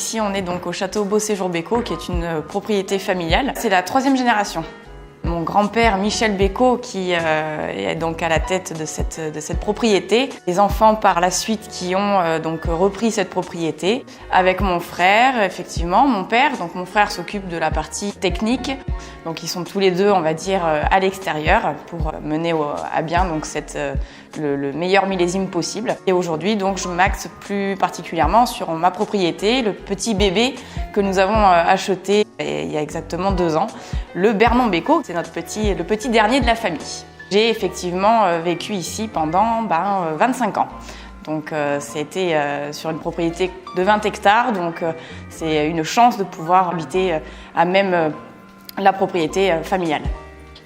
Ici, on est donc au château Beau Séjour Bécaud, qui est une propriété familiale. C'est la 3e génération. Mon grand-père Michel Bécaud qui est donc à la tête de cette propriété. Les enfants par la suite qui ont donc repris cette propriété avec mon frère, effectivement, mon père. Donc mon frère s'occupe de la partie technique. Donc ils sont tous les deux, on va dire, à l'extérieur pour mener à bien donc le meilleur millésime possible. Et aujourd'hui, donc je m'axe plus particulièrement sur ma propriété, le petit bébé que nous avons acheté il y a exactement 2 ans, le Bernon Bécaud. C'est le petit dernier de la famille. J'ai effectivement vécu ici pendant 25 ans. Donc c'était sur une propriété de 20 hectares, donc c'est une chance de pouvoir habiter à même la propriété familiale.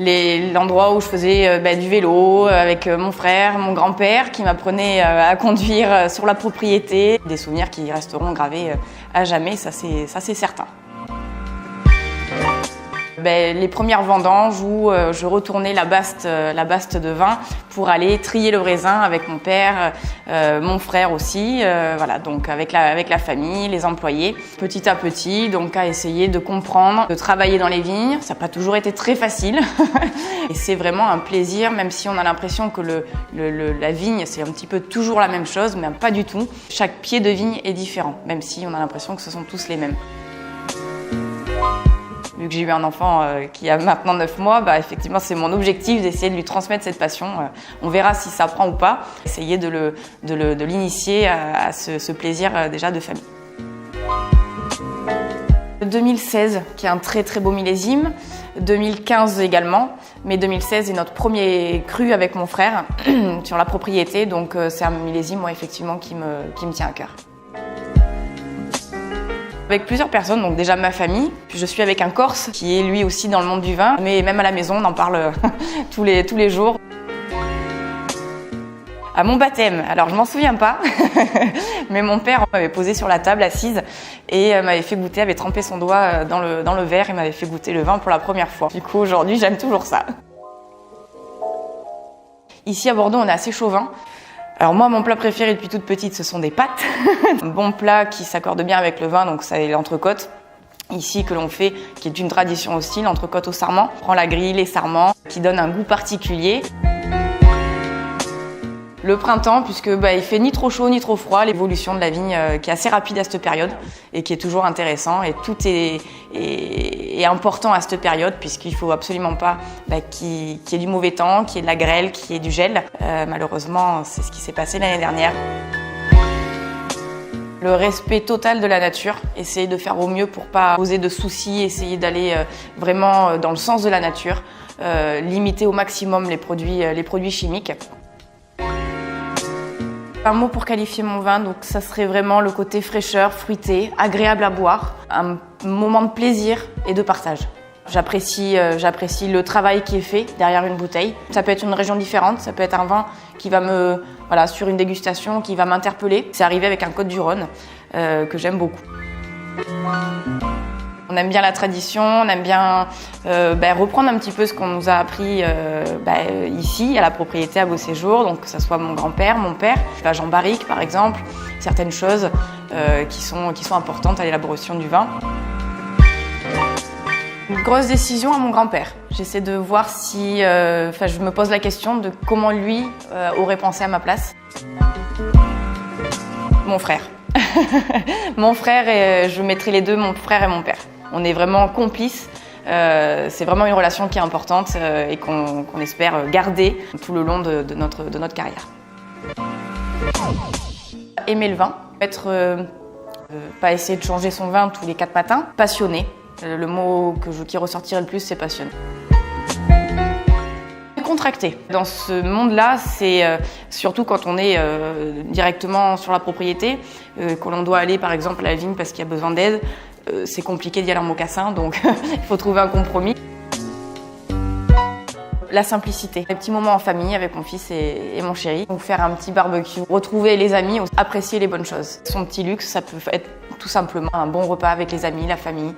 L'endroit où je faisais du vélo avec mon frère, mon grand-père qui m'apprenait à conduire sur la propriété. Des souvenirs qui resteront gravés à jamais, ça c'est certain. Les premières vendanges où je retournais la baste de vin pour aller trier le raisin avec mon père, mon frère aussi, voilà, donc avec la famille, les employés. Petit à petit, donc à essayer de comprendre, de travailler dans les vignes. Ça n'a pas toujours été très facile et c'est vraiment un plaisir, même si on a l'impression que la vigne c'est un petit peu toujours la même chose, mais pas du tout. Chaque pied de vigne est différent, même si on a l'impression que ce sont tous les mêmes. Vu que j'ai eu un enfant qui a maintenant 9 mois, effectivement c'est mon objectif d'essayer de lui transmettre cette passion. On verra si ça prend ou pas. Essayer de l'initier à ce plaisir déjà de famille. 2016 qui est un très très beau millésime, 2015 également, mais 2016 est notre premier cru avec mon frère sur la propriété, donc c'est un millésime effectivement qui me tient à cœur. Avec plusieurs personnes, donc déjà ma famille, puis je suis avec un Corse qui est lui aussi dans le monde du vin, mais même à la maison on en parle tous les jours. À mon baptême, alors je m'en souviens pas, mais mon père m'avait posé sur la table assise et m'avait fait goûter, avait trempé son doigt dans le verre et m'avait fait goûter le vin pour la première fois. Du coup aujourd'hui j'aime toujours ça. Ici à Bordeaux on est assez chauvin. Alors moi, mon plat préféré depuis toute petite, ce sont des pâtes. Un bon plat qui s'accorde bien avec le vin, donc c'est l'entrecôte. Ici, que l'on fait, qui est une tradition aussi, l'entrecôte au sarment. On prend la grille, les sarments, qui donnent un goût particulier. Le printemps, puisque il fait ni trop chaud ni trop froid, l'évolution de la vigne qui est assez rapide à cette période et qui est toujours intéressant. Et tout est important à cette période puisqu'il faut absolument pas qu'il y ait du mauvais temps, qu'il y ait de la grêle, qu'il y ait du gel. Malheureusement, c'est ce qui s'est passé l'année dernière. Le respect total de la nature, essayer de faire au mieux pour pas poser de soucis, essayer d'aller vraiment dans le sens de la nature, limiter au maximum les produits chimiques. Un mot pour qualifier mon vin, donc ça serait vraiment le côté fraîcheur, fruité, agréable à boire, un moment de plaisir et de partage. J'apprécie le travail qui est fait derrière une bouteille. Ça peut être une région différente, ça peut être un vin qui va sur une dégustation, qui va m'interpeller. C'est arrivé avec un Côtes-du-Rhône que j'aime beaucoup. On aime bien la tradition, on aime bien reprendre un petit peu ce qu'on nous a appris ici, à la propriété à Beau Séjour, donc que ce soit mon grand-père, mon père, Jean Barrique par exemple, certaines choses qui sont importantes à l'élaboration du vin. Une grosse décision à mon grand-père. J'essaie de voir si, je me pose la question de comment lui aurait pensé à ma place. Mon frère. Mon frère et je mettrai les deux, mon frère et mon père. On est vraiment complices. C'est vraiment une relation qui est importante et qu'on espère garder tout le long de notre carrière. Aimer le vin, pas essayer de changer son vin tous les 4 matins. Passionné. Le mot qui ressortirait le plus, c'est passionné. Contracté. Dans ce monde-là, c'est surtout quand on est directement sur la propriété, quand on doit aller par exemple à la vigne parce qu'il y a besoin d'aide, c'est compliqué d'y aller en mocassin, donc il faut trouver un compromis. La simplicité, les petits moments en famille avec mon fils et mon chéri, donc faire un petit barbecue, retrouver les amis, apprécier les bonnes choses. Son petit luxe, ça peut être tout simplement un bon repas avec les amis, la famille.